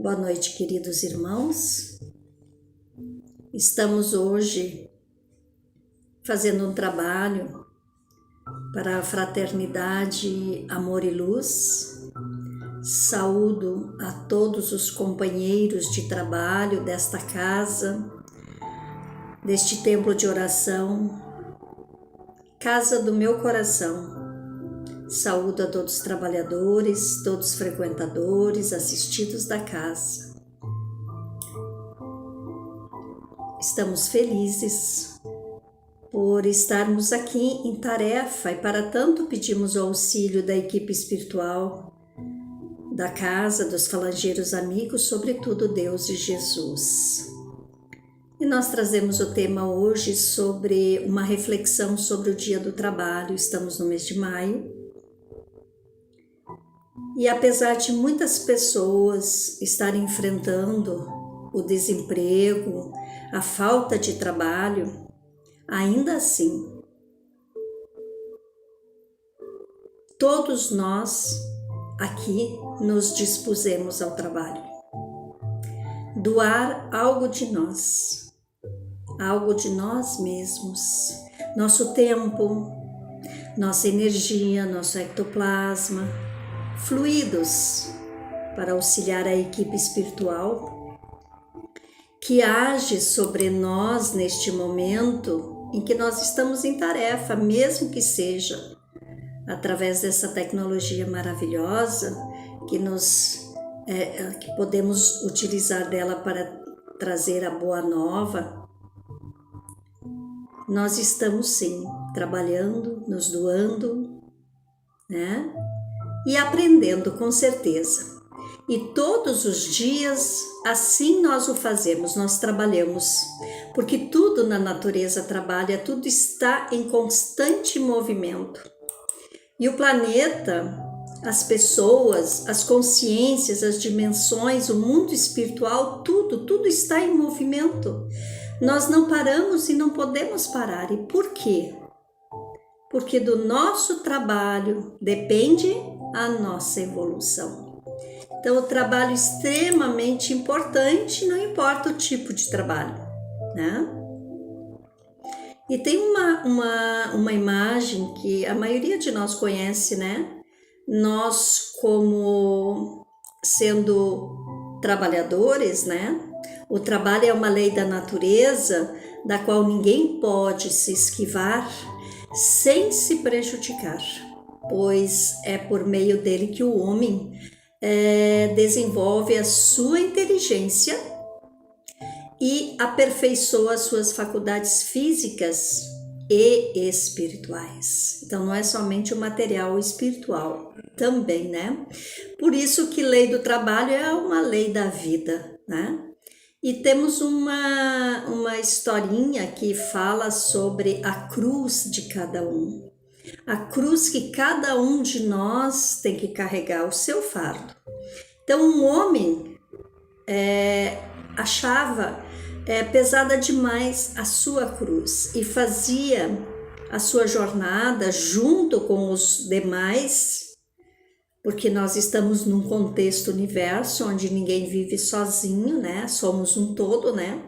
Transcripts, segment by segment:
Boa noite, queridos irmãos. Estamos hoje fazendo um trabalho para a fraternidade, amor e luz. Saúdo a todos os companheiros de trabalho desta casa, deste templo de oração, casa do meu coração. Saúdo a todos os trabalhadores, todos os frequentadores, assistidos da casa. Estamos felizes por estarmos aqui em tarefa e para tanto pedimos o auxílio da equipe espiritual, da casa, dos falangeiros amigos, sobretudo Deus e Jesus. E nós trazemos o tema hoje sobre uma reflexão sobre o Dia do Trabalho. Estamos no mês de maio. E apesar de muitas pessoas estarem enfrentando o desemprego, a falta de trabalho, ainda assim, todos nós aqui nos dispusemos ao trabalho. Doar algo de nós mesmos, nosso tempo, nossa energia, nosso ectoplasma, fluidos para auxiliar a equipe espiritual que age sobre nós neste momento em que nós estamos em tarefa, mesmo que seja através dessa tecnologia maravilhosa que podemos utilizar dela para trazer a boa nova. Nós estamos sim trabalhando, nos doando, né? E aprendendo com certeza. E todos os dias assim nós o fazemos, nós trabalhamos, porque tudo na natureza trabalha, tudo está em constante movimento. E o planeta, as pessoas, as consciências, as dimensões, o mundo espiritual, tudo está em movimento. Nós não paramos e não podemos parar. E por quê? Porque do nosso trabalho depende a nossa evolução. Então, o trabalho é extremamente importante, não importa o tipo de trabalho, né? E tem uma imagem que a maioria de nós conhece, né? Nós, como sendo trabalhadores, né? O trabalho é uma lei da natureza, da qual ninguém pode se esquivar sem se prejudicar, pois é por meio dele que o homem desenvolve a sua inteligência e aperfeiçoa as suas faculdades físicas e espirituais. Então não é somente o material, o espiritual também, né? Por isso que lei do trabalho é uma lei da vida, né? E temos uma historinha que fala sobre a cruz de cada um. A cruz que cada um de nós tem que carregar, o seu fardo. Então, um homem achava pesada demais a sua cruz e fazia a sua jornada junto com os demais, porque nós estamos num contexto universo onde ninguém vive sozinho, né? Somos um todo, né?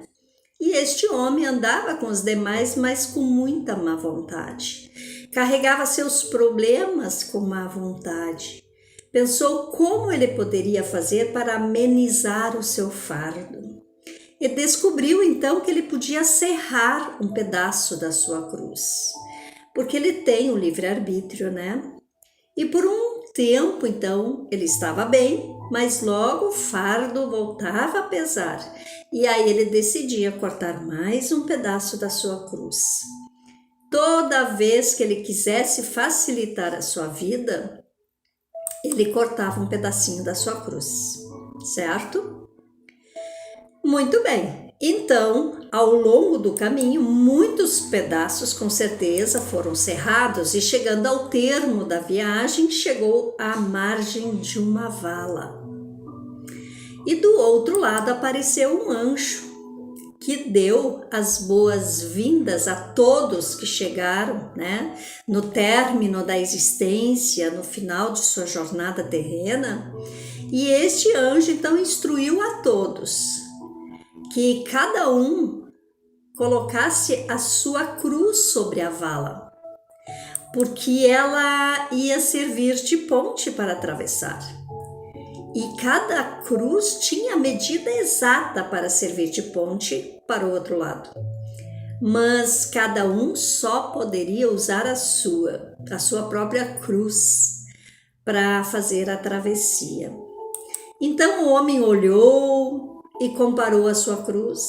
E este homem andava com os demais, mas com muita má vontade. Carregava seus problemas com má vontade. Pensou como ele poderia fazer para amenizar o seu fardo. E descobriu então que ele podia serrar um pedaço da sua cruz. Porque ele tem o livre-arbítrio, né? E por um tempo, então, ele estava bem, mas logo o fardo voltava a pesar. E aí ele decidia cortar mais um pedaço da sua cruz. Toda vez que ele quisesse facilitar a sua vida, ele cortava um pedacinho da sua cruz, certo? Muito bem. Então, ao longo do caminho, muitos pedaços com certeza foram serrados e chegando ao termo da viagem, chegou à margem de uma vala. E do outro lado apareceu um anjo que deu as boas-vindas a todos que chegaram, né, no término da existência, no final de sua jornada terrena, E este anjo então instruiu a todos que cada um colocasse a sua cruz sobre a vala, porque ela ia servir de ponte para atravessar. E cada cruz tinha a medida exata para servir de ponte para o outro lado. Mas cada um só poderia usar a sua própria cruz para fazer a travessia. Então o homem olhou e comparou a sua cruz,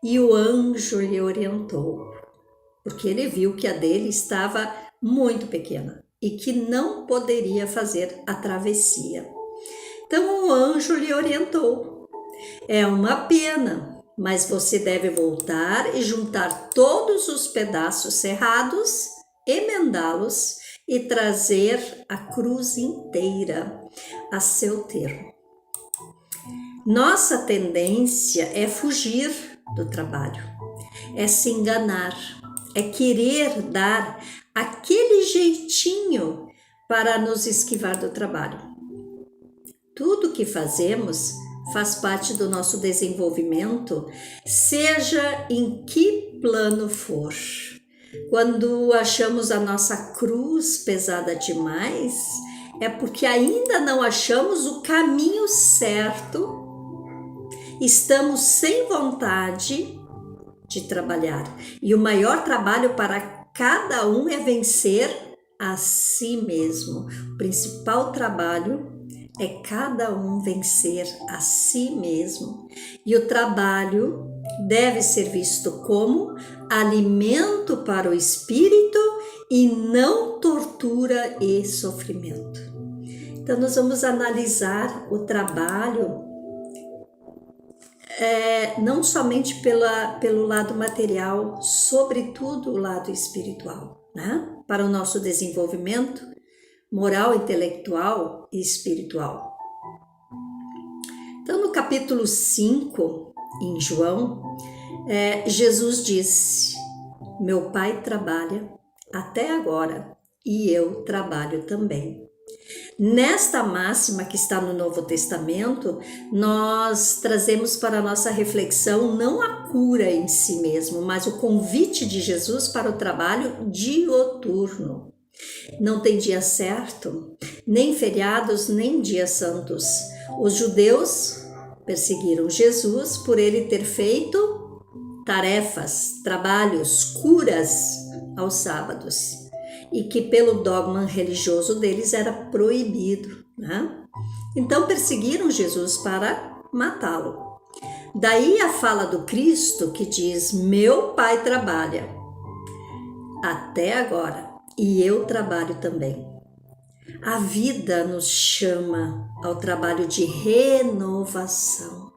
e o anjo lhe orientou, porque ele viu que a dele estava muito pequena e que não poderia fazer a travessia. Então o anjo lhe orientou: é uma pena, mas você deve voltar e juntar todos os pedaços serrados, emendá-los e trazer a cruz inteira a seu termo. Nossa tendência é fugir do trabalho, é se enganar, é querer dar aquele jeitinho para nos esquivar do trabalho. Tudo que fazemos faz parte do nosso desenvolvimento, seja em que plano for. Quando achamos a nossa cruz pesada demais, é porque ainda não achamos o caminho certo, estamos sem vontade de trabalhar. E o maior trabalho para cada um é vencer a si mesmo. O principal trabalho é cada um vencer a si mesmo. E o trabalho deve ser visto como alimento para o espírito e não tortura e sofrimento. Então nós vamos analisar o trabalho não somente pelo lado material, sobretudo o lado espiritual, né? Para o nosso desenvolvimento moral, intelectual e espiritual. Então, no capítulo 5, em João, Jesus disse: meu Pai trabalha até agora e eu trabalho também. Nesta máxima que está no Novo Testamento, nós trazemos para a nossa reflexão não a cura em si mesmo, mas o convite de Jesus para o trabalho dioturno. Não tem dia certo, nem feriados, nem dias santos. Os judeus perseguiram Jesus por ele ter feito tarefas, trabalhos, curas aos sábados, e que pelo dogma religioso deles era proibido, né? Então perseguiram Jesus para matá-lo. Daí a fala do Cristo que diz: meu Pai trabalha até agora e eu trabalho também. A vida nos chama ao trabalho de renovação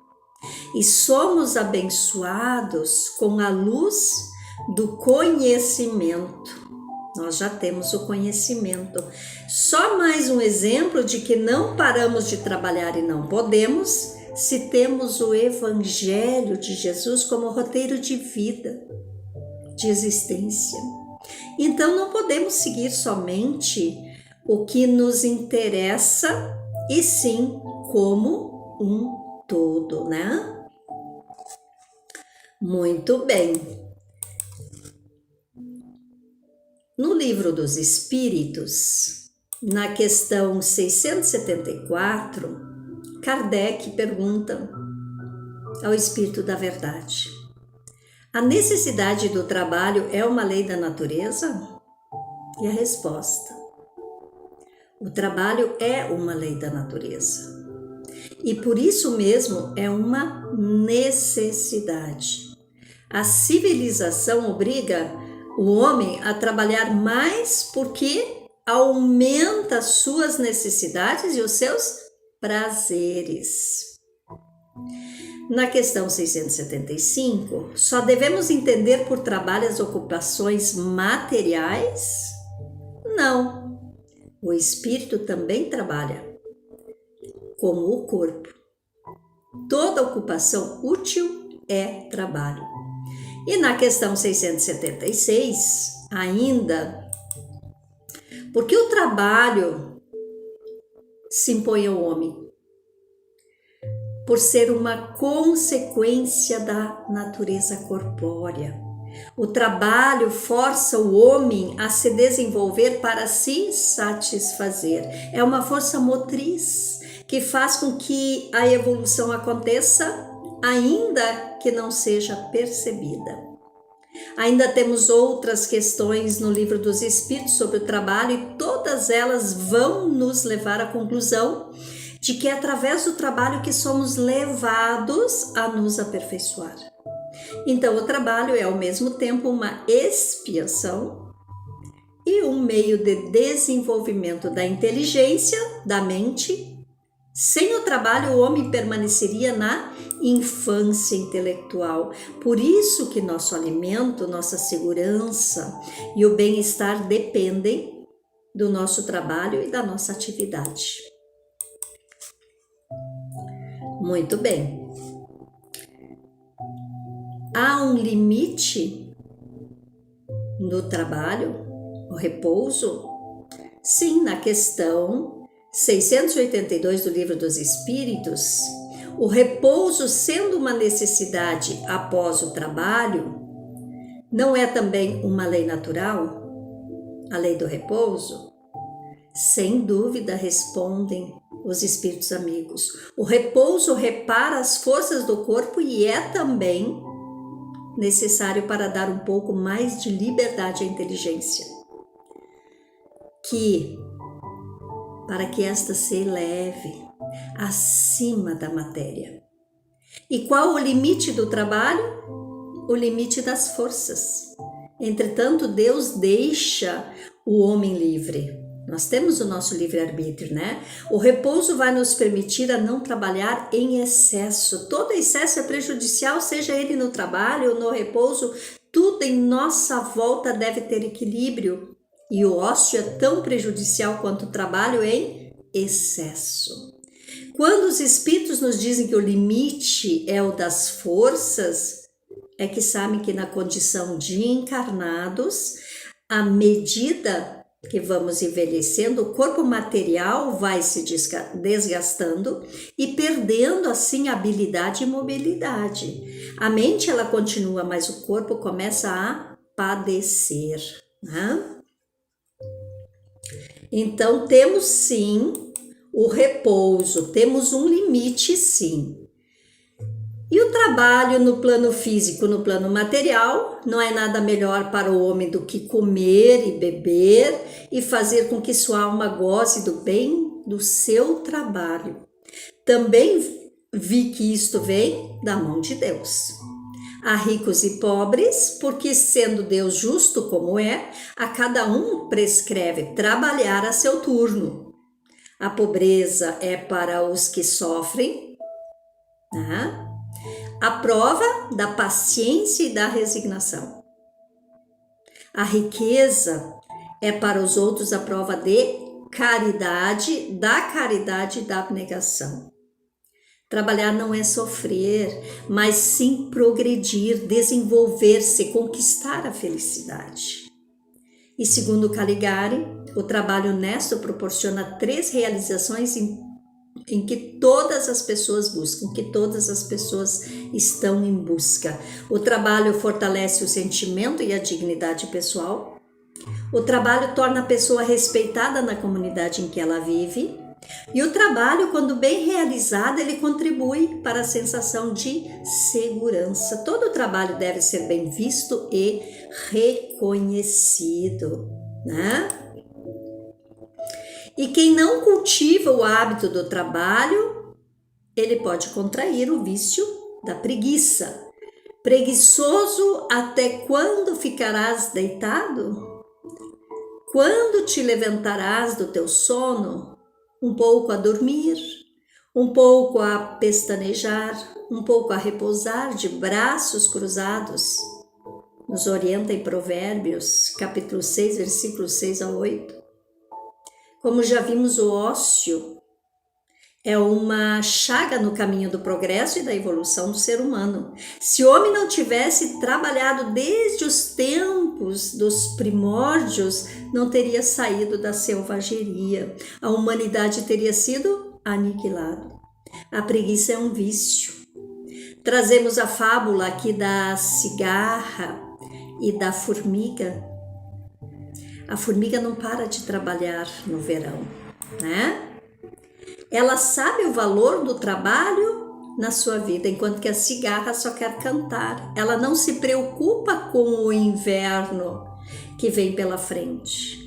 e somos abençoados com a luz do conhecimento. Nós já temos o conhecimento. Só mais um exemplo de que não paramos de trabalhar e não podemos se temos o Evangelho de Jesus como roteiro de vida, de existência. Então não podemos seguir somente o que nos interessa, e sim como um todo, né? Muito bem. No Livro dos Espíritos, na questão 674, Kardec pergunta ao Espírito da Verdade: a necessidade do trabalho é uma lei da natureza? E a resposta: o trabalho é uma lei da natureza. E por isso mesmo é uma necessidade. A civilização obriga o homem a trabalhar mais porque aumenta suas necessidades e os seus prazeres. Na questão 675, só devemos entender por trabalho as ocupações materiais? Não. O espírito também trabalha, como o corpo. Toda ocupação útil é trabalho. E na questão 676, ainda, porque o trabalho se impõe ao homem, por ser uma consequência da natureza corpórea. O trabalho força o homem a se desenvolver para se satisfazer. É uma força motriz que faz com que a evolução aconteça, ainda que não seja percebida. Ainda temos outras questões no Livro dos Espíritos sobre o trabalho e todas elas vão nos levar à conclusão de que é através do trabalho que somos levados a nos aperfeiçoar. Então, o trabalho é ao mesmo tempo uma expiação e um meio de desenvolvimento da inteligência, da mente. Sem o trabalho, o homem permaneceria na infância intelectual. Por isso que nosso alimento, nossa segurança e o bem-estar dependem do nosso trabalho e da nossa atividade. Muito bem. Há um limite no trabalho, o repouso? Sim, na questão 682 do Livro dos Espíritos, o repouso sendo uma necessidade após o trabalho, não é também uma lei natural? A lei do repouso? Sem dúvida, respondem os espíritos amigos. O repouso repara as forças do corpo e é também necessário para dar um pouco mais de liberdade à inteligência, para que esta se eleve acima da matéria. E qual o limite do trabalho? O limite das forças. Entretanto, Deus deixa o homem livre. Nós temos o nosso livre-arbítrio, né? O repouso vai nos permitir a não trabalhar em excesso. Todo excesso é prejudicial, seja ele no trabalho ou no repouso. Tudo em nossa volta deve ter equilíbrio. E o ócio é tão prejudicial quanto o trabalho em excesso. Quando os espíritos nos dizem que o limite é o das forças, é que sabem que na condição de encarnados, à medida que vamos envelhecendo, o corpo material vai se desgastando e perdendo assim habilidade e mobilidade. A mente ela continua, mas o corpo começa a padecer, né? Então temos sim o repouso, temos um limite sim. E o trabalho no plano físico, no plano material, não é nada melhor para o homem do que comer e beber e fazer com que sua alma goze do bem do seu trabalho. Também vi que isto vem da mão de Deus. Há ricos e pobres, porque sendo Deus justo como é, a cada um prescreve trabalhar a seu turno. A pobreza é para os que sofrem, né? A prova da paciência e da resignação. A riqueza é para os outros a prova de caridade, da caridade e da abnegação. Trabalhar não é sofrer, mas sim progredir, desenvolver-se, conquistar a felicidade. E segundo Caligari, o trabalho honesto proporciona 3 realizações em que todas as pessoas buscam, que todas as pessoas estão em busca. O trabalho fortalece o sentimento e a dignidade pessoal. O trabalho torna a pessoa respeitada na comunidade em que ela vive. E o trabalho, quando bem realizado, ele contribui para a sensação de segurança. Todo o trabalho deve ser bem visto e reconhecido, né? E quem não cultiva o hábito do trabalho, ele pode contrair o vício da preguiça. Preguiçoso, até quando ficarás deitado? Quando te levantarás do teu sono? Um pouco a dormir, um pouco a pestanejar, um pouco a repousar de braços cruzados. Nos orienta em Provérbios, capítulo 6, versículos 6 a 8. Como já vimos, o ócio É uma chaga no caminho do progresso e da evolução do ser humano. Se o homem não tivesse trabalhado desde os tempos dos primórdios, não teria saído da selvageria. A humanidade teria sido aniquilada. A preguiça é um vício. Trazemos a fábula aqui da cigarra e da formiga. A formiga não para de trabalhar no verão, né? Ela sabe o valor do trabalho na sua vida, enquanto que a cigarra só quer cantar. Ela não se preocupa com o inverno que vem pela frente.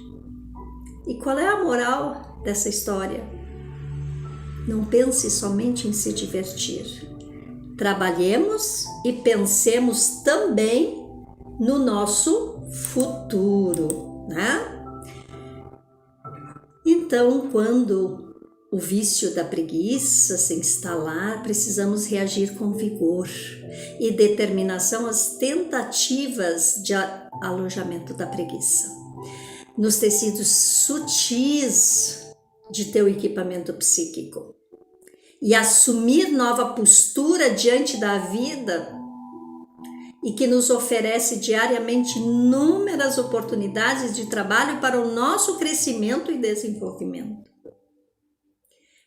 E qual é a moral dessa história? Não pense somente em se divertir. Trabalhemos e pensemos também no nosso futuro, né? Então, quando o vício da preguiça se instalar, precisamos reagir com vigor e determinação às tentativas de alojamento da preguiça. Nos tecidos sutis de teu equipamento psíquico. E assumir nova postura diante da vida e que nos oferece diariamente inúmeras oportunidades de trabalho para o nosso crescimento e desenvolvimento.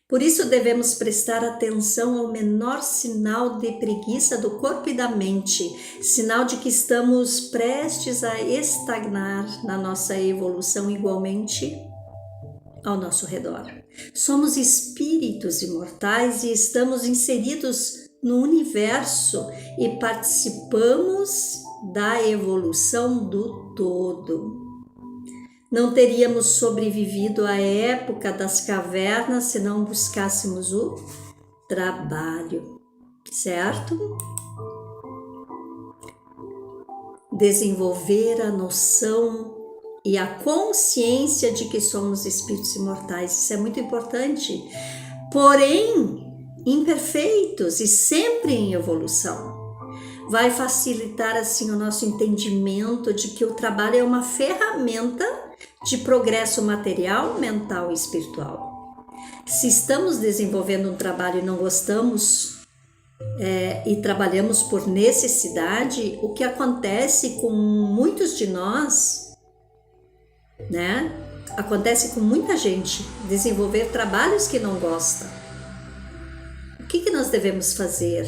Por isso devemos prestar atenção ao menor sinal de preguiça do corpo e da mente, sinal de que estamos prestes a estagnar na nossa evolução igualmente ao nosso redor. Somos espíritos imortais e estamos inseridos no universo e participamos da evolução do todo. Não teríamos sobrevivido à época das cavernas se não buscássemos o trabalho, certo? Desenvolver a noção e a consciência de que somos espíritos imortais, isso é muito importante, porém imperfeitos e sempre em evolução. Vai facilitar assim o nosso entendimento de que o trabalho é uma ferramenta de progresso material, mental e espiritual. Se estamos desenvolvendo um trabalho e não gostamos e trabalhamos por necessidade, o que acontece com muitos de nós, né? Acontece com muita gente desenvolver trabalhos que não gosta. O que nós devemos fazer?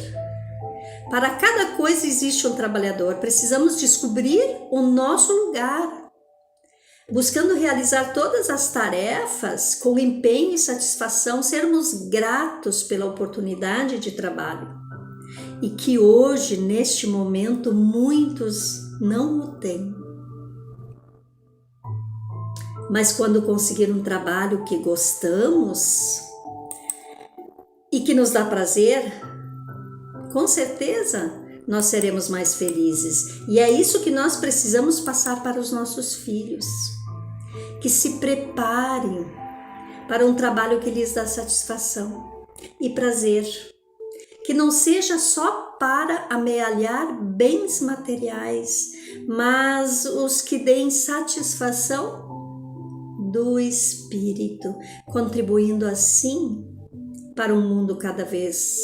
Para cada coisa existe um trabalhador. Precisamos descobrir o nosso lugar, buscando realizar todas as tarefas com empenho e satisfação, sermos gratos pela oportunidade de trabalho. E que hoje, neste momento, muitos não o têm. Mas quando conseguir um trabalho que gostamos e que nos dá prazer, com certeza nós seremos mais felizes. E é isso que nós precisamos passar para os nossos filhos. Que se preparem para um trabalho que lhes dá satisfação e prazer. Que não seja só para amealhar bens materiais, mas os que deem satisfação do espírito, contribuindo assim para um mundo cada vez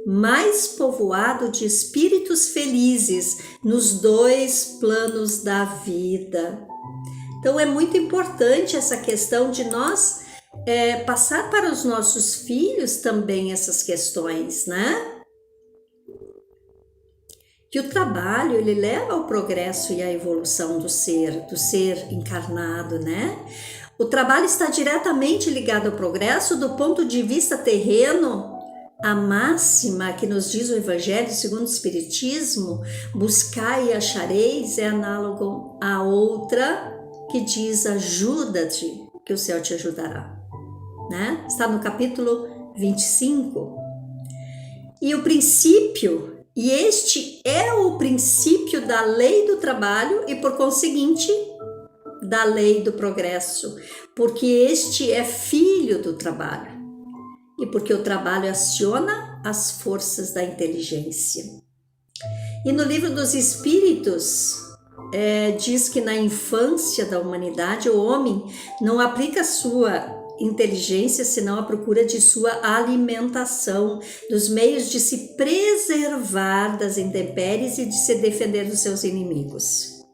mais povoado de espíritos felizes nos dois planos da vida. Então é muito importante essa questão de nós passar para os nossos filhos também essas questões, né? Que o trabalho ele leva ao progresso e à evolução do ser encarnado, né? O trabalho está diretamente ligado ao progresso do ponto de vista terreno. A máxima que nos diz o Evangelho segundo o Espiritismo, buscai e achareis, é análogo à outra que diz ajuda-te, que o céu te ajudará, né? Está no capítulo 25. E o princípio, e este é o princípio da lei do trabalho e por conseguinte da lei do progresso, porque este é filho do trabalho e porque o trabalho aciona as forças da inteligência. E no Livro dos Espíritos diz que na infância da humanidade o homem não aplica sua inteligência senão a procura de sua alimentação, dos meios de se preservar das intempéries e de se defender dos seus inimigos.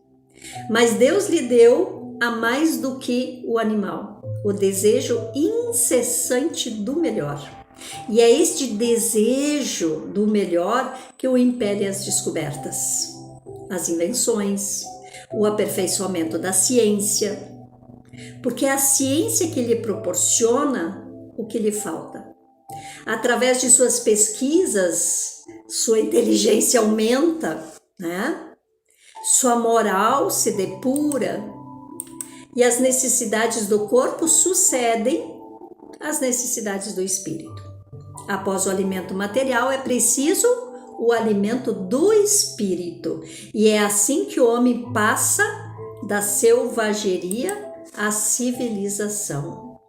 Mas Deus lhe deu a mais do que o animal, o desejo incessante do melhor. E é este desejo do melhor que o impele as descobertas, as invenções, o aperfeiçoamento da ciência, porque é a ciência que lhe proporciona o que lhe falta. Através de suas pesquisas, sua inteligência aumenta, né? Sua moral se depura e as necessidades do corpo sucedem às necessidades do espírito. Após o alimento material, é preciso o alimento do espírito, e é assim que o homem passa da selvageria à civilização.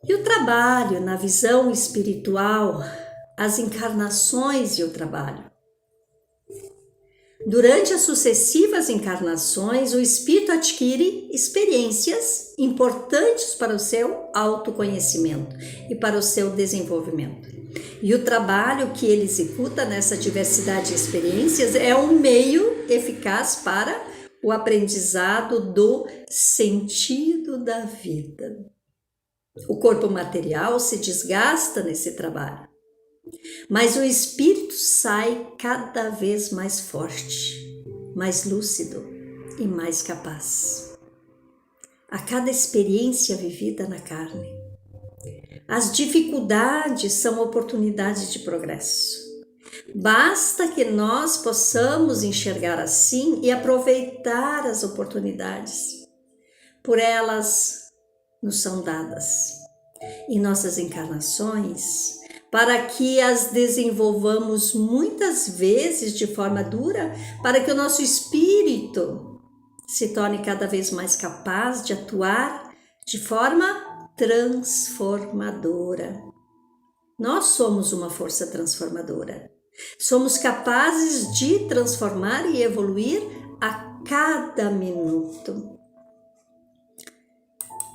E o trabalho, na visão espiritual, as encarnações e o trabalho. Durante as sucessivas encarnações, o espírito adquire experiências importantes para o seu autoconhecimento e para o seu desenvolvimento. E o trabalho que ele executa nessa diversidade de experiências é um meio eficaz para o aprendizado do sentido da vida. O corpo material se desgasta nesse trabalho, mas o espírito sai cada vez mais forte, mais lúcido e mais capaz. A cada experiência vivida na carne, as dificuldades são oportunidades de progresso. Basta que nós possamos enxergar assim e aproveitar as oportunidades. Por elas nos são dadas em nossas encarnações, para que as desenvolvamos muitas vezes de forma dura, para que o nosso espírito se torne cada vez mais capaz de atuar de forma transformadora. Nós somos uma força transformadora. Somos capazes de transformar e evoluir a cada minuto.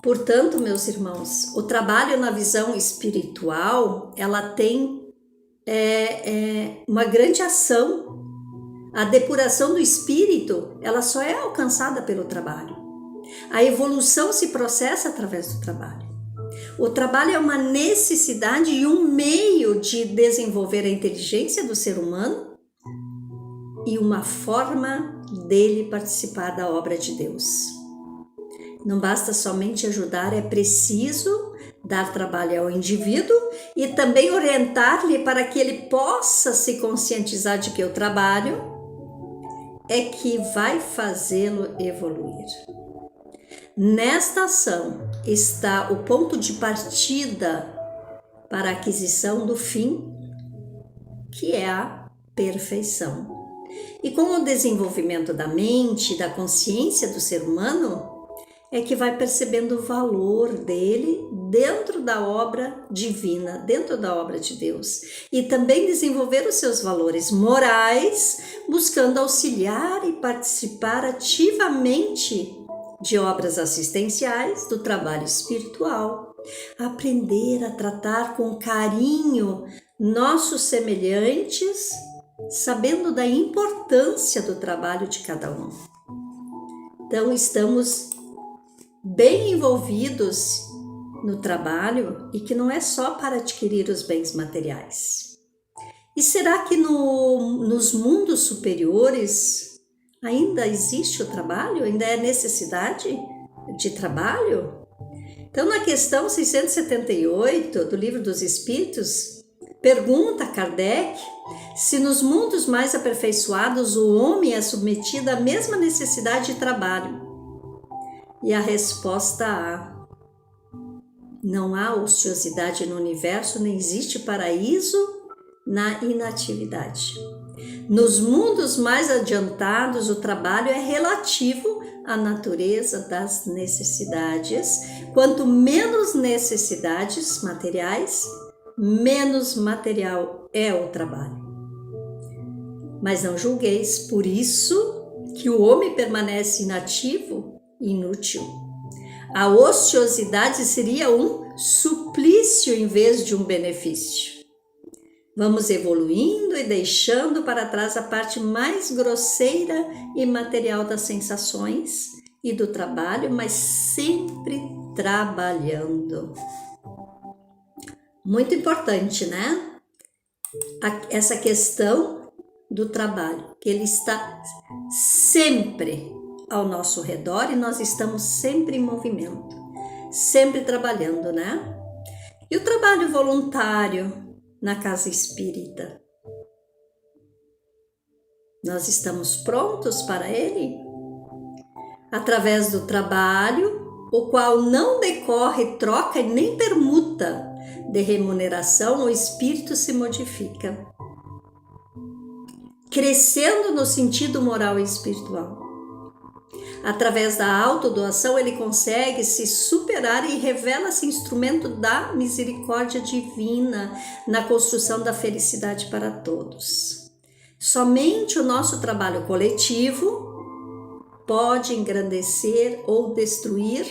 Portanto, meus irmãos, o trabalho na visão espiritual, ela tem uma grande ação. A depuração do espírito, ela só é alcançada pelo trabalho. A evolução se processa através do trabalho. O trabalho é uma necessidade e um meio de desenvolver a inteligência do ser humano e uma forma dele participar da obra de Deus. Não basta somente ajudar, é preciso dar trabalho ao indivíduo e também orientar-lhe para que ele possa se conscientizar de que o trabalho é que vai fazê-lo evoluir. Nesta ação está o ponto de partida para a aquisição do fim, que é a perfeição. E com o desenvolvimento da mente e da consciência do ser humano, é que vai percebendo o valor dele dentro da obra divina, dentro da obra de Deus. E também desenvolver os seus valores morais, buscando auxiliar e participar ativamente de obras assistenciais, do trabalho espiritual, aprender a tratar com carinho nossos semelhantes, sabendo da importância do trabalho de cada um. Então, estamos bem envolvidos no trabalho e que não é só para adquirir os bens materiais. E será que nos mundos superiores ainda existe o trabalho? Ainda é necessidade de trabalho? Então, na questão 678 do Livro dos Espíritos, pergunta Kardec se nos mundos mais aperfeiçoados o homem é submetido à mesma necessidade de trabalho. E a resposta A: não há ociosidade no universo, nem existe paraíso na inatividade. Nos mundos mais adiantados, o trabalho é relativo à natureza das necessidades. Quanto menos necessidades materiais, menos material é o trabalho. Mas não julgueis por isso que o homem permanece inativo, inútil. A ociosidade seria um suplício em vez de um benefício. Vamos evoluindo e deixando para trás a parte mais grosseira e material das sensações e do trabalho, mas sempre trabalhando. Muito importante, né? Essa questão do trabalho, que ele está sempre ao nosso redor e nós estamos sempre em movimento, sempre trabalhando, né? E o trabalho voluntário na casa espírita? Nós estamos prontos para ele? Através do trabalho, o qual não decorre troca e nem permuta de remuneração, o espírito se modifica, crescendo no sentido moral e espiritual. Através da autodoação, ele consegue se superar e revela-se instrumento da misericórdia divina na construção da felicidade para todos. Somente o nosso trabalho coletivo pode engrandecer ou destruir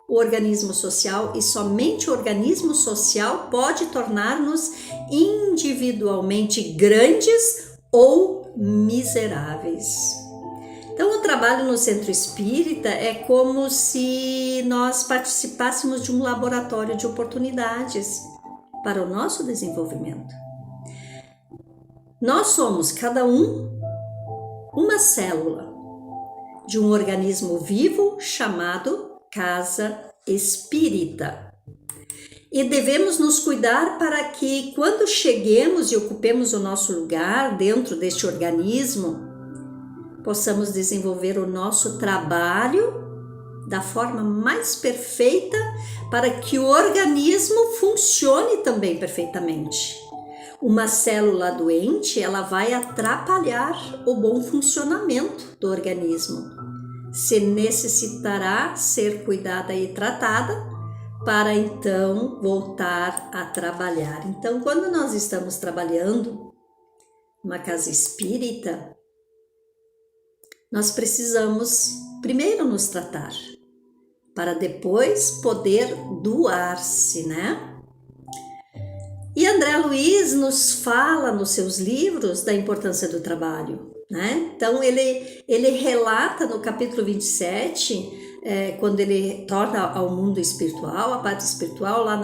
o organismo social, e somente o organismo social pode tornar-nos individualmente grandes ou miseráveis. Então, o trabalho no centro espírita é como se nós participássemos de um laboratório de oportunidades para o nosso desenvolvimento. Nós somos, cada um, uma célula de um organismo vivo chamado casa espírita. E devemos nos cuidar para que, quando cheguemos e ocupemos o nosso lugar dentro deste organismo, possamos desenvolver o nosso trabalho da forma mais perfeita para que o organismo funcione também perfeitamente. Uma célula doente, ela vai atrapalhar o bom funcionamento do organismo. Se necessitará ser cuidada e tratada para então voltar a trabalhar. Então, quando nós estamos trabalhando numa casa espírita, nós precisamos primeiro nos tratar, para depois poder doar-se, né? E André Luiz nos fala nos seus livros da importância do trabalho, né? Então ele relata no capítulo 27, quando ele torna ao mundo espiritual, a parte espiritual, lá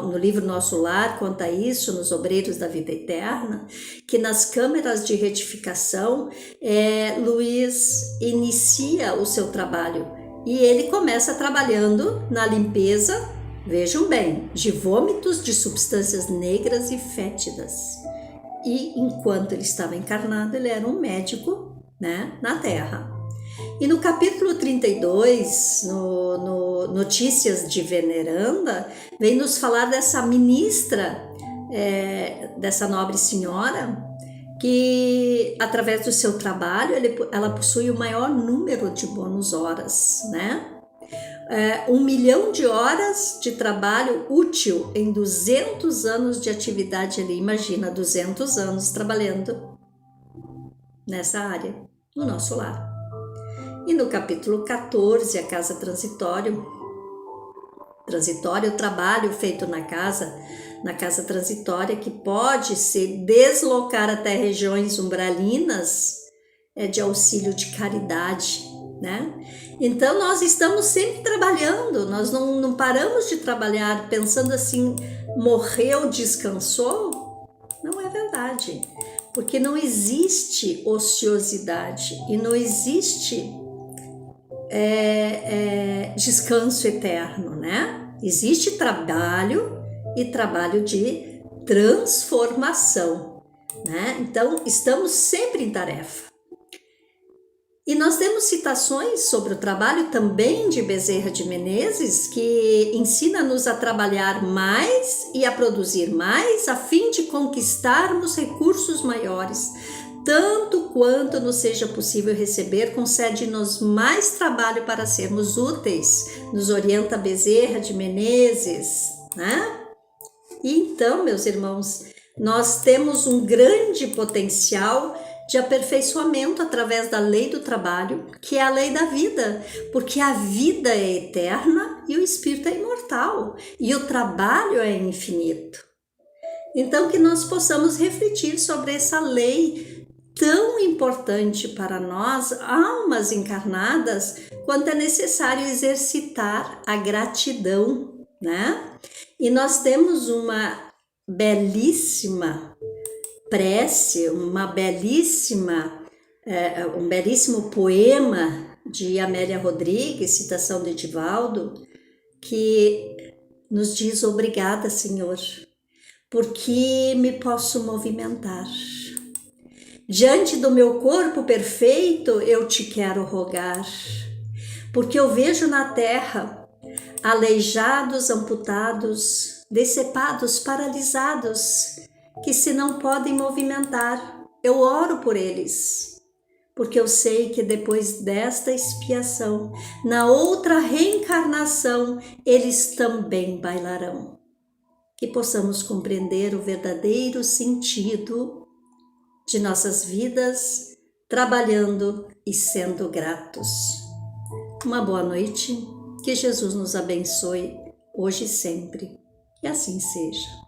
no livro Nosso Lar, conta isso, nos Obreiros da Vida Eterna, que nas câmeras de retificação, Luiz inicia o seu trabalho e ele começa trabalhando na limpeza, vejam bem, de vômitos de substâncias negras e fétidas. E enquanto ele estava encarnado, ele era um médico, né, na Terra. E no capítulo 32, no Notícias de Veneranda, vem nos falar dessa ministra, dessa nobre senhora, que através do seu trabalho ela possui o maior número de bônus horas, né? 1 milhão de horas de trabalho útil em 200 anos de atividade ali. Imagina, 200 anos trabalhando nessa área, no nosso lar. E no capítulo 14, a casa transitório, o trabalho feito na casa transitória, que pode se deslocar até regiões umbralinas, é de auxílio de caridade, né? Então nós estamos sempre trabalhando, nós não paramos de trabalhar pensando assim, morreu, descansou. Não é verdade, porque não existe ociosidade e não existe descanso eterno, né? Existe trabalho e trabalho de transformação, né? Então estamos sempre em tarefa. E nós temos citações sobre o trabalho também de Bezerra de Menezes, que ensina-nos a trabalhar mais e a produzir mais, a fim de conquistarmos recursos maiores. Tanto quanto nos seja possível receber, concede-nos mais trabalho para sermos úteis. Nos orienta Bezerra de Menezes, né? E então, meus irmãos, nós temos um grande potencial de aperfeiçoamento através da lei do trabalho, que é a lei da vida, porque a vida é eterna e o espírito é imortal, e o trabalho é infinito. Então, que nós possamos refletir sobre essa lei tão importante para nós, almas encarnadas, quanto é necessário exercitar a gratidão, né? E nós temos uma belíssima prece, um belíssimo poema de Amélia Rodrigues, citação de Divaldo, que nos diz: obrigada, Senhor, porque me posso movimentar. Diante do meu corpo perfeito, eu te quero rogar, porque eu vejo na terra aleijados, amputados, decepados, paralisados, que se não podem movimentar. Eu oro por eles, porque eu sei que depois desta expiação, na outra reencarnação, eles também bailarão. Que possamos compreender o verdadeiro sentido de nossas vidas, trabalhando e sendo gratos. Uma boa noite, que Jesus nos abençoe hoje e sempre, que assim seja.